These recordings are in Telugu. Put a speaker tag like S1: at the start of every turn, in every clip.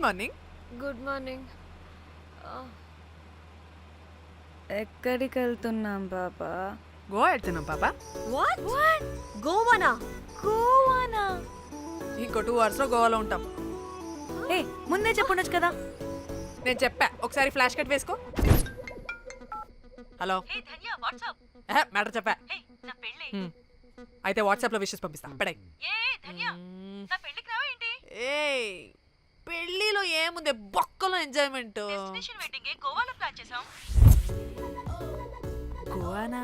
S1: మార్నింగ్.
S2: Good morning.
S3: ఎక్కడికి వెళ్తున్నాం పాపా?
S1: గోవా వెళ్తున్నాం పాపా.
S2: వాట్ గోవానా?
S3: గోవానా?
S1: ఇంకో 2 hours లో గోవాలో ఉంటాం.
S3: ఏ ముందే చెప్పుండొచ్చు కదా.
S1: నేను చెప్పా, ఒకసారి ఫ్లాష్ కట్ వేసుకో. హలో మ్యాటర్ చెప్పా. అయితే వాట్సాప్ లో విషెస్ పంపిస్తా. పడాయి. ఏ పెళ్లిలో ఏముంది, బొక్కలో ఎంజాయ్మెంట్. గోవానా?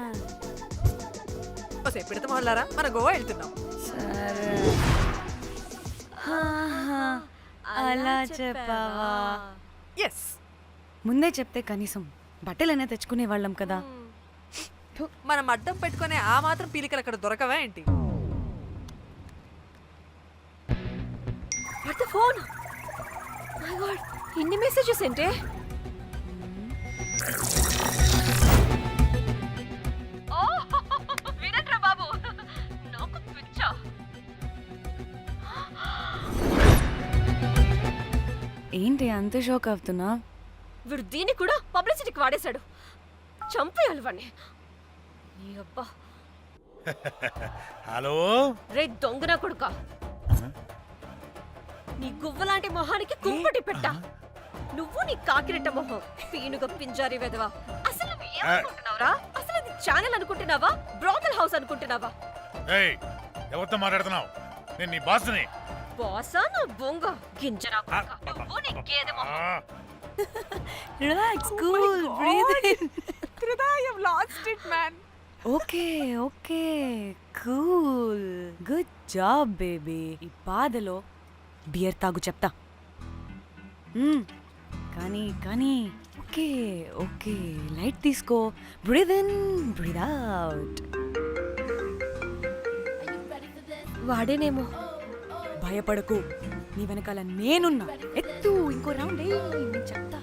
S1: ఓసే పెడతాం వాళ్ళారా, మన గోవా వెళ్తున్నాం.
S3: సరే అలా చెప్పావా?
S1: ఎస్,
S3: ముందే చెప్తే కనీసం బట్టలైనా తెచ్చుకునే వాళ్ళం కదా.
S1: మనం అడ్డం పెట్టుకునే ఆ మాత్రం పీలికలు అక్కడ దొరకవా ఏంటి?
S2: What the phone? My God, ఇన్ని మెసేజెస్ ఏంటి? వినట్రా బాబు, నాకు పిచ్చా.
S3: ఏంటి అంత షోక్ అవుతున్నా?
S2: వీడు దీన్ని కూడా పబ్లిసిటీకి వాడేశాడు. చంపేయాలి వాడిని. నీ అబ్బా.
S4: హలో
S2: రే దొంగనా కొడుకా, నీ గువ్వలాంటి మొహానికి కుంపటి పెట్ట. నువ్వు నీ కాకిరెట్ట మొహం, పీనుగ పింజారి వెదవా. అసలు నువ్వు ఏమనుకుంటున్నావురా? అసలు ఇది ఛానల్ అనుకుంటున్నావా, బ్రోకల్ హౌస్ అనుకుంటున్నావా?
S4: ఏయ్, ఎవరితో మాట్లాడుతున్నావు? నేను నీ బాస్ని.
S2: బాసా నా బొంగ గింజరా కొడుకా. నువ్వు నీ గేదె మొహం.
S3: Relax, cool, breathe in.
S1: త్రిదా, I have lost it man.
S3: Okay okay, cool, good job baby. ఈ బాధలో బియర్ తాగు చెప్తా. కానీ కానీ ఓకే ఓకే, లైట్ తీసుకో. Breathe in, breathe out.
S2: వాడేనేమో.
S3: భయపడకు, నీ వెనకాల నేనున్నా. ఎత్తు, ఇంకో రౌండ్ నేను చెప్తా.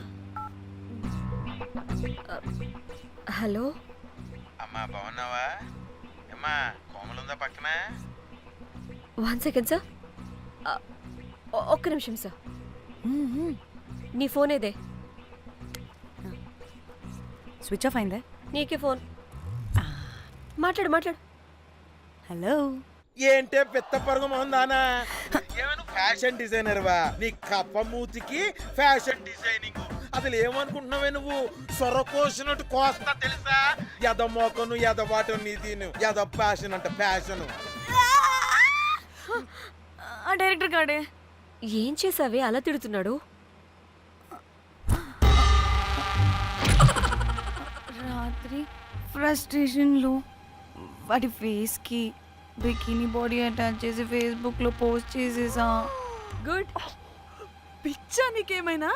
S2: హలో
S5: అమ్మా, బాగున్నావా? అమ్మా, కోమలుందా పక్కన?
S2: 1 సెకండ్ సార్. ఒక్క నిమిషం సార్. నీ ఫోన్ ఏదే?
S3: స్విచ్ ఆఫ్ అయిందే.
S2: నీకే ఫోన్. మాట్లాడు మాట్లాడు.
S3: హలో,
S5: ఏంటే పెద్ద పరుగు మొహందానా? ఏమను ఫ్యాషన్ డిజైనర్ వా? నీ కప్ప మూతికి ఫ్యాషన్ డిజైనింగ్. అసలు ఏమనుకుంటున్నావే నువ్వు? సొరకోసినట్టు కోస్తా తెలుసా? ఎద మోకను, ఎద వాటను, నీ దీని ఎద ఫ్యాషన్ అంట, ఫ్యాషన్.
S3: ఆ డైరెక్టర్ గాడే
S2: ఏం చేసావే అలా తిడుతున్నాడు?
S3: రాత్రి ఫ్రస్ట్రేషన్లో వాడి ఫేస్కి బికినీ బాడీ అటాచ్ చేసి ఫేస్బుక్లో పోస్ట్ చేసేసా.
S2: గుడ్.
S1: పిచ్చా నీకేమైనా?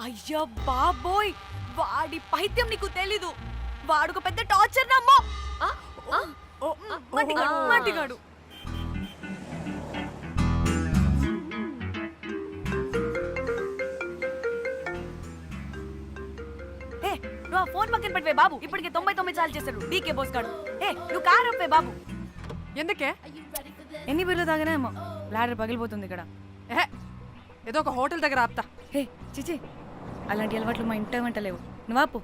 S3: అయ్యా బాబోయ్, వాడి పైత్యం నీకు తెలీదు. వాడుక పెద్ద టార్చర్ నమ్మో. మట్టిగాడు. నువ్వు ఆ ఫోన్ పక్కన పెట్టవే బాబు. ఇప్పటికే 99 సార్లు చేశాడు డీకే బోస్ గాడు. నువ్వు కారు అప్పే బాబు.
S1: ఎందుకే?
S3: ఎన్ని బిర్లు తాగినాయేమో, లాడర్ పగిలిపోతుంది ఇక్కడ.
S1: ఏదో ఒక హోటల్ దగ్గర ఆపుతా.
S3: చిచి, అలాంటి అలవాట్లు మా ఇంట వెంట లేవు. నువ్వు ఆపు.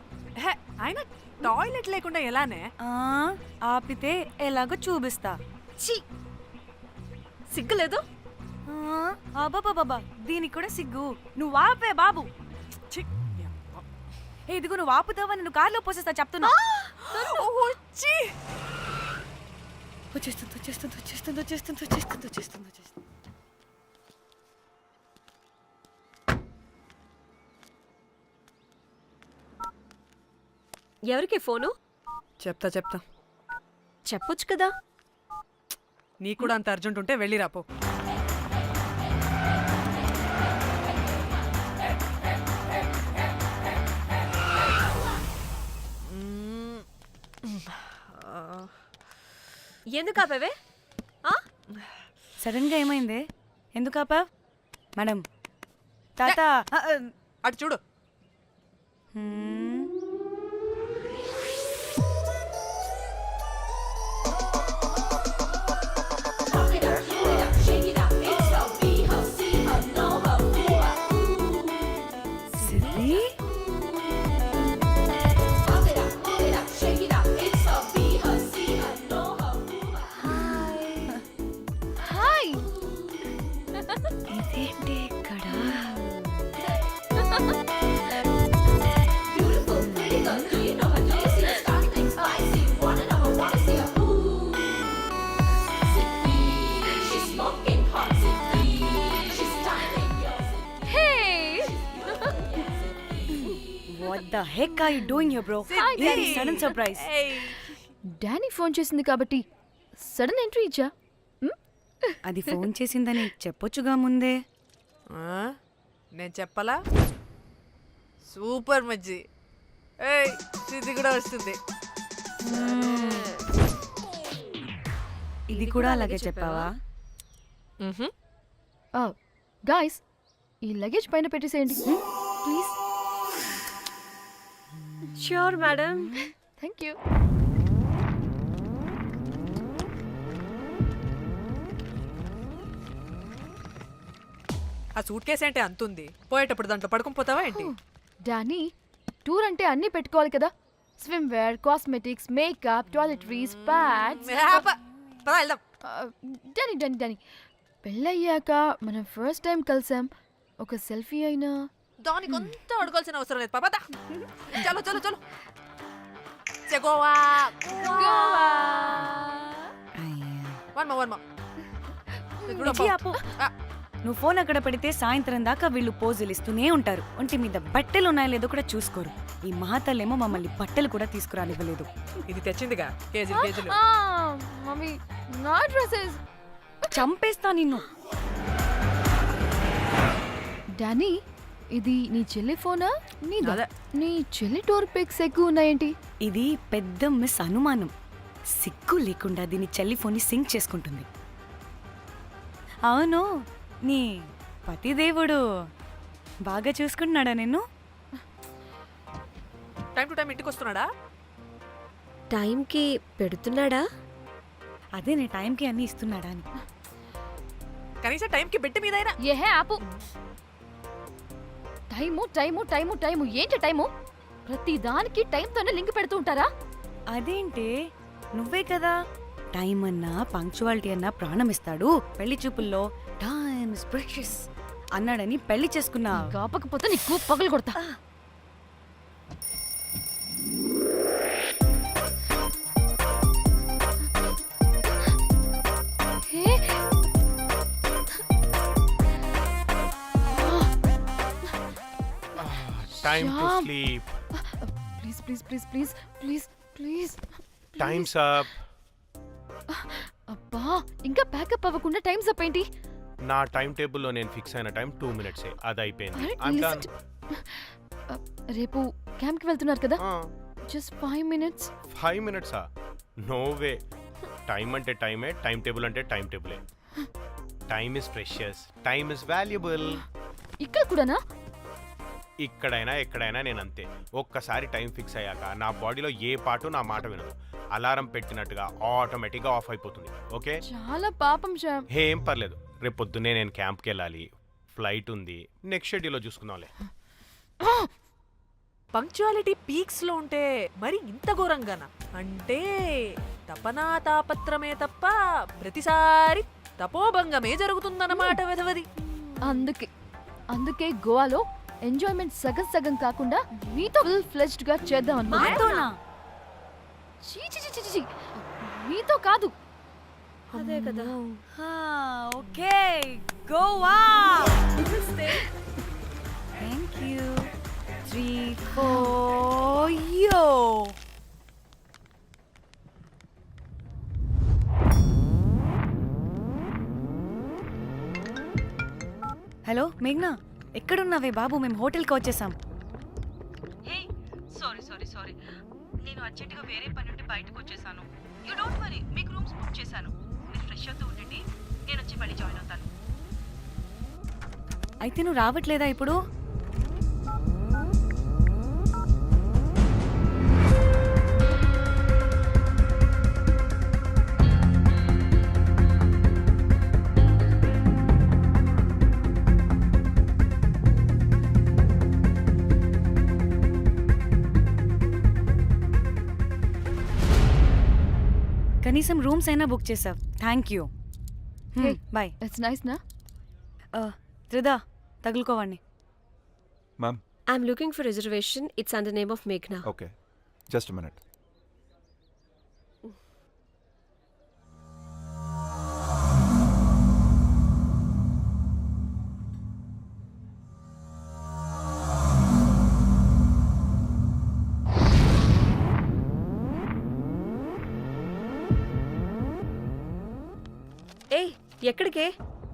S1: ఆయన టాయిలెట్ లేకుండా ఎలానే?
S3: ఆపితే ఎలాగో చూపిస్తా.
S2: ఛీ, సిగ్గులేదు?
S3: బాబా, దీనికి కూడా సిగ్గు. నువ్వు ఆపే బాబు. ఇదిగో నువ్వు ఆపుతావా, నేను కార్లో పోసేస్తా చెప్తున్నా. వచ్చేస్తుంది.
S2: ఎవరికి ఫోను?
S1: చెప్తా
S2: చెప్పొచ్చు కదా.
S1: నీకు కూడా అంత అర్జెంట్ ఉంటే వెళ్ళి రాపో.
S2: ఎందుకు ఆపేవే?
S3: సడన్ గా ఏమైంది? ఎందుకు ఆపావ్? మేడం, తాత
S1: అటు చూడు.
S3: heck are you doing here, bro? ఏంటి సడన్ సర్ప్రైజ్?
S6: డానీ ఫోన్ చేసింది కాబట్టి సడన్ ఎంట్రీ ఇచ్చా.
S3: అది ఫోన్ చేసిందని చెప్పొచ్చుగా ముందే.
S1: నేను చెప్పలా? సూపర్ మజ్జి. ఏయ్ సిద్ధి కూడా వస్తుంది.
S3: ఇది కూడా అలాగే చెప్పావా?
S6: గాయ్స్ ఈ లగేజ్ పైన పెట్టేసేయండి please.
S2: Sure madam.
S6: Thank you.
S1: ఆ సూట్ కేసు అంటే అంతుంది, పోయేటప్పుడు దాంట్లో పడుకుని పోతావా ఏంటి?
S6: డానీ టూర్ అంటే అన్నీ పెట్టుకోవాలి కదా. Swimwear, cosmetics, makeup, toiletries, pads.
S1: పద వెళ్దాం.
S6: డానీ డానీ డానీ పెళ్ళయ్యాక మనం ఫస్ట్ టైం కలిసాం. ఒక సెల్ఫీ అయినా.
S1: దానికి అంత అడగాల్సిన అవసరం లేదు పాపా. చలో చలో చలో. చెగోవా వర్మ
S3: ఇచ్చి ఆపు. నువ్వు ఫోన్ అక్కడ పెడితే సాయంత్రం దాకా వీళ్ళు పోజులు ఇస్తూనే ఉంటారు. ఒంటి మీద బట్టలు ఉన్నాయో లేదో కూడా చూసుకోరు. ఈ మహాతల్లేమో మమ్మల్ని బట్టలు కూడా తీసుకురానివ్వలేదు.
S1: ఇది తెచ్చిందిగా కేజీలు కేజీలు.
S6: మమ్మీ నా డ్రెస్సెస్.
S3: చంపేస్తా నిన్ను.
S6: డానీ ఇది నీ చెల్లి ఫోనా నీదా?
S1: అదే.
S6: నీ చెల్లి టూర్ పిక్స్ ఎక్కువ ఉన్నాయేంటి?
S3: ఇది పెద్ద మిస్ అనుమానం. సిగ్గు లేకుండా దీని చెల్లి ఫోన్ని సింక్ చేసుకుంటుంది. అవును, నీ పతిదేవుడు బాగా చూసుకుంటున్నాడా నిన్ను?
S1: టైం టు టైం ఇంటికి వస్తున్నాడా?
S2: టైంకి పెడుతున్నాడా?
S3: అదే నీ టైంకి అన్నీ ఇస్తున్నాడా అని.
S1: కనీసం టైంకి బిడ్డ మీదైనా.
S6: ఏహే ఆపు. టైము టైము టైము టైము ఏంటి టైము? ప్రతి దానికి టైంతోనే లింక్ పెడుతూ ఉంటారా?
S3: అదేంటే నువ్వే కదా టైం అన్నా పంక్చువాలిటీ అన్నా ప్రాణం ఇస్తాడు, పెళ్లి చూపుల్లో టైమ్ ఇస్ ప్రెషియస్ అన్నాడని పెళ్లి చేసుకున్నా.
S6: కాపకపోతే నీకు పగలు కొడతా.
S7: Time to
S6: Shyam.
S7: sleep.
S6: Please please please please please please.
S7: Time's up.
S6: అబ్బా ఇంకా ప్యాకప్ అవ్వకుండా టైమ్స్ అప్ ఏంటి?
S7: నా టైం టేబుల్లో నేను ఫిక్స్ అయిన టైం 2 minutes. అది అయిపోయింది.
S6: Alright,
S7: I'm
S6: listen
S7: done.
S6: రేపు క్యాంప్కి వెళ్తున్నారు కదా, just 5 minutes.
S7: 5 minutes? No way. Time అంటే టైమే, టైం టేబుల్ అంటే టైం టేబులే. Time is precious, time is valuable.
S6: ఇక్కడ కూడానా?
S7: ఇక్కడైనా ఎక్కడైనా నేను అంతే. ఒక్కసారి టైం ఫిక్స్ అయ్యాక నా బాడీలో ఏ పాటు నా మాట వినదు. అలారం పెట్టినట్టుగా ఆటోమేటిక్గా ఆఫ్ అయిపోతుంది. ఓకే,
S6: చాలా పాపం శ్యామ్.
S7: ఏం పర్లేదు. రేపు పొద్దున్నే నేను క్యాంప్కి వెళ్ళాలి, ఫ్లైట్ ఉంది. నెక్స్ట్ షెడ్యూల్లో చూసుకుందాంలే.
S1: పంక్చువాలిటీ పీక్స్ లో ఉంటే మరి ఇంత ఘోరంగానా? అంటే తపనా తాపత్రమే తప్ప ప్రతిసారి తపోభంగమే జరుగుతుందన్నమాట వెధవది.
S6: అందుకే గోవాలో ఎంజాయ్మెంట్ సగం సగం కాకుండా మీతో ఫుల్ ఫ్లెజ్డ్ గా చేద్దాం అనుకున్నా.
S3: మాతోనా?
S6: చీ చీ చీ చీ చీ. మీతో కాదు.
S2: అదే కదా.
S3: ఓకే, గోవా. Thank you. 3, 4 యో. హలో మేఘ్నా, ఎక్కడున్నావే బాబు? మేము హోటల్కి వచ్చేసాం.
S8: సారీ నేను అర్జెంటుగా వేరే పని నుండి బయటకు వచ్చేసాను. యూ డోంట్ వరీ, మీకు రూమ్స్ బుక్ చేశాను. మీరు ఫ్రెష్ అవుతూ ఉండండి, నేను వచ్చి మళ్ళీ జాయిన్ అవుతాను.
S3: అయితే నువ్వు రావట్లేదా ఇప్పుడు? కనీసం రూమ్స్ అయినా బుక్ చేసావు. Thank you.
S6: Hey.
S3: Bye.
S6: It's nice నా?
S3: త్రిదా, తగులుకోవండి.
S9: Ma'am,
S2: I'm looking for reservation. It's under name of Meghna.
S9: okay. Just a minute.
S2: ఏయ్ ఎక్కడికే?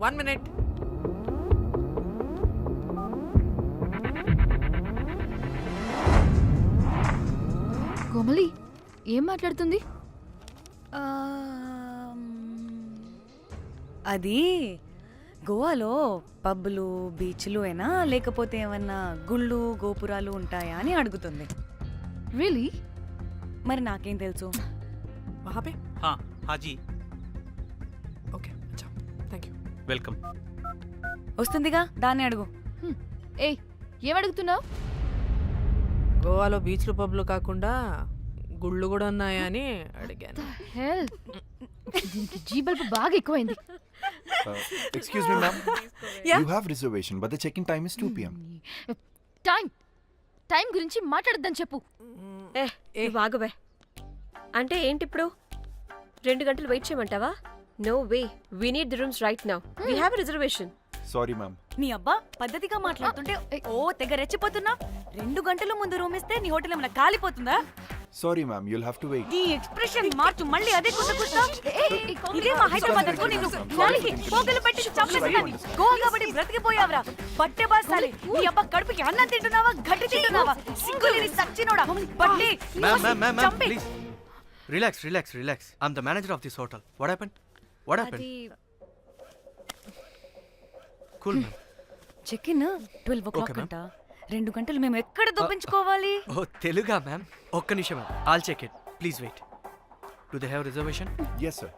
S1: 1 minute.
S6: కోమలి ఏం మాట్లాడుతుంది?
S3: అది గోవాలో పబ్బులు బీచ్లు అయినా లేకపోతే ఏమన్నా గుళ్ళు గోపురాలు ఉంటాయా అని అడుగుతుంది.
S6: రియలీ?
S3: మరి నాకేం తెలుసు?
S1: वहाँ पे?
S10: हाँ हाँ जी
S1: Okay, अच्छा. Thank you.
S10: वेलकम.
S3: వస్తుందిగా, దాన్ని అడుగు.
S6: ఏయ్ ఏం అడుగుతున్నావు?
S1: గోవాలో బీచ్లు పబ్లు కాకుండా గుళ్ళు కూడా ఉన్నాయా అని అడిగాను.
S6: హెల్ దీనికి జీ బల్బ్ బాగా ఎక్కువైంది.
S9: Excuse me, ma'am.
S1: Yeah?
S9: You have reservation, but the check-in time is 2 p.m.
S6: Time గురించి మాట్లాడద్దని చెప్పు.
S2: నువ్వు ఆగువే. అంటే ఏంటి ఇప్పుడు 2 గంటలు వెయిట్ చేయమంటావా? No way, we need the rooms right now. We have a reservation.
S9: Sorry, ma'am.
S3: నీ అబ్బా పద్ధతిగా మాట్లాడుతుంటే ఓ తెగ రెచ్చిపోతున్నా. 2 గంటల ముందు రూమ్ ఇస్తే నీ హోటల్ ఏమైనా కాలిపోతుందా?
S9: Sorry, ma'am. You'll have to wait.
S3: నీ ఎక్స్ప్రెషన్ మార్చు, మళ్ళీ అదే కుట్టుకుంటా. ఇదే మా హైదరాబాద్ అనుకో, నేను గాలికి పోగలు పెట్టి చంపేస్తాను. గోవా కాబట్టి బ్రతికిపోయావరా బట్టే బాసాలి. నీ అబ్బా కడుపుకి అన్నం తింటున్నావా, గడ్డి తింటున్నావా? సిగ్గులేని సచ్చినోడా బట్టే.
S10: Ma'am, please. Relax. I'm the manager of this hotel. What happened?
S2: అది
S10: Cool, ma'am.
S3: Check in 12 o'clock
S10: Okay, ma'am.
S3: అంట. 2 గంటలు మేము ఎక్కడ దొప్పించుకోవాలి?
S10: Oh, Teluga, ma'am. ఒక్క నిమిషం, ma'am. I'll check it. Please wait. Do they have reservation?
S9: Yes, sir.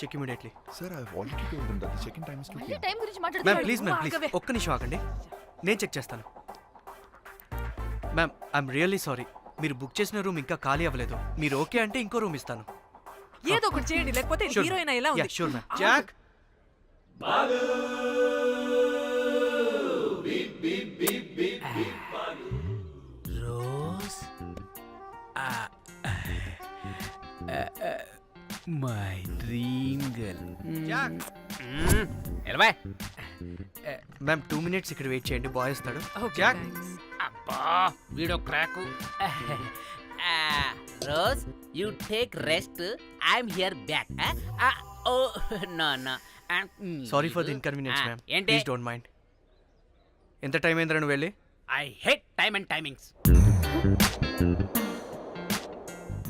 S10: Check immediately.
S9: Sir, I've already told them that the check-in time is 2 p.m.
S6: Time గురించి
S10: మ్యామ్
S6: మాట్లాడుతున్నాడు.
S10: ప్లీజ్ ఒక్క నిమిషం ఆగండి, నేను చెక్ చేస్తాను. మ్యామ్ ఐఎమ్ రియల్లీ సారీ, మీరు బుక్ చేసిన రూమ్ ఇంకా ఖాళీ అవ్వలేదు. మీరు ఓకే అంటే ఇంకో రూమ్ ఇస్తాను.
S1: ఏదో ఒకటి చేయండి, లేకపోతే హీరోయిన్ ఎలా ఉంది?
S10: Sure ma'am. Jack
S11: Rose my dream girl.
S10: Jack
S11: ఎలవా
S10: మ్యామ్ 2 minutes ఇక్కడ వెయిట్ చేయండి, బాయ్ వస్తాడు.
S1: Okay,
S10: Jack
S1: thanks.
S11: అబ్బా వీడో crack. Rose you take rest, I'm here back. Oh no no
S10: sorry for the inconvenience ma'am,
S11: ఏంటి?
S10: Please don't mind. ఎంత టైం అయిందిరా నువ్వు వెళ్ళి?
S11: I hate time and timings.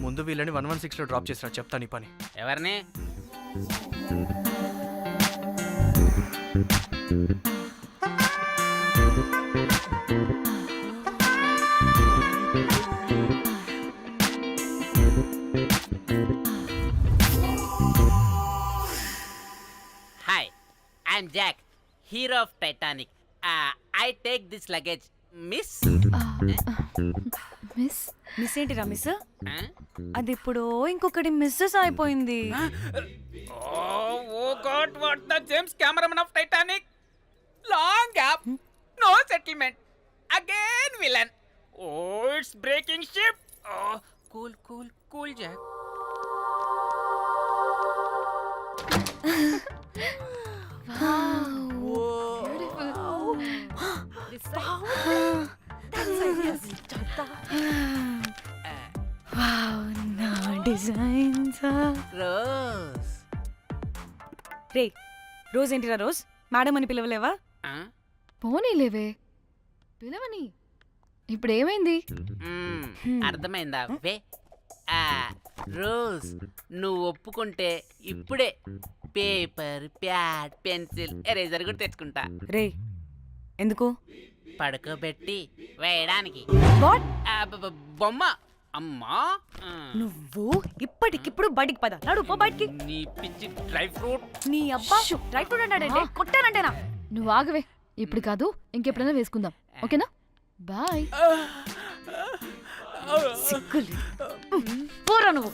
S10: ముందు వీళ్ళని 116లో డ్రాప్ చేసినా, చెప్తాను నీ పని.
S11: ఎవరిని? Hi, I'm Jack, hero of Titanic. I take this luggage miss.
S3: Miss ఏంటిరా మిస్? అది ఇప్పుడు ఇంకొకటి మిస్సెస్ అయిపోయింది.
S11: Oh God, what the James Cameron of Titanic? Long gap, no settlement, again villain. Oh, it's breaking ship. Oh, cool, Jack.
S3: నా డిజైన్స్.
S11: Rose.
S3: రే రోజ్ ఏంటిరా రోజ్? మేడం అని పిలవలేవా?
S6: పోనీలేవే పిలవని. ఇప్పుడు ఏమైంది?
S11: అర్థమైందా? వే రోజ్, నువ్వు ఒప్పుకుంటే ఇప్పుడే పేపర్, ప్యాడ్, పెన్సిల్, ఎరేజర్ కూడా తెచ్చుకుంటా.
S3: రే ఎందుకు?
S11: పడుకోబెట్టి వేయడానికి.
S3: వాట్?
S11: బొమ్మ. అమ్మా,
S3: నువ్వు ఇప్పటికిప్పుడు బయటికి పద. నడు పో బయటికి.
S11: నీ పిచ్చి డ్రై ఫ్రూట్.
S3: నీ అబ్బా డ్రై ఫ్రూట్ అన్నాడంటే కొట్టానంటేనా?
S6: నువ్వు ఆగవే, ఇప్పుడు కాదు ఇంకెప్పుడైనా వేసుకుందాం, ఓకేనా? బాయ్.
S3: సిగ్గులు పోరా నువ్వు.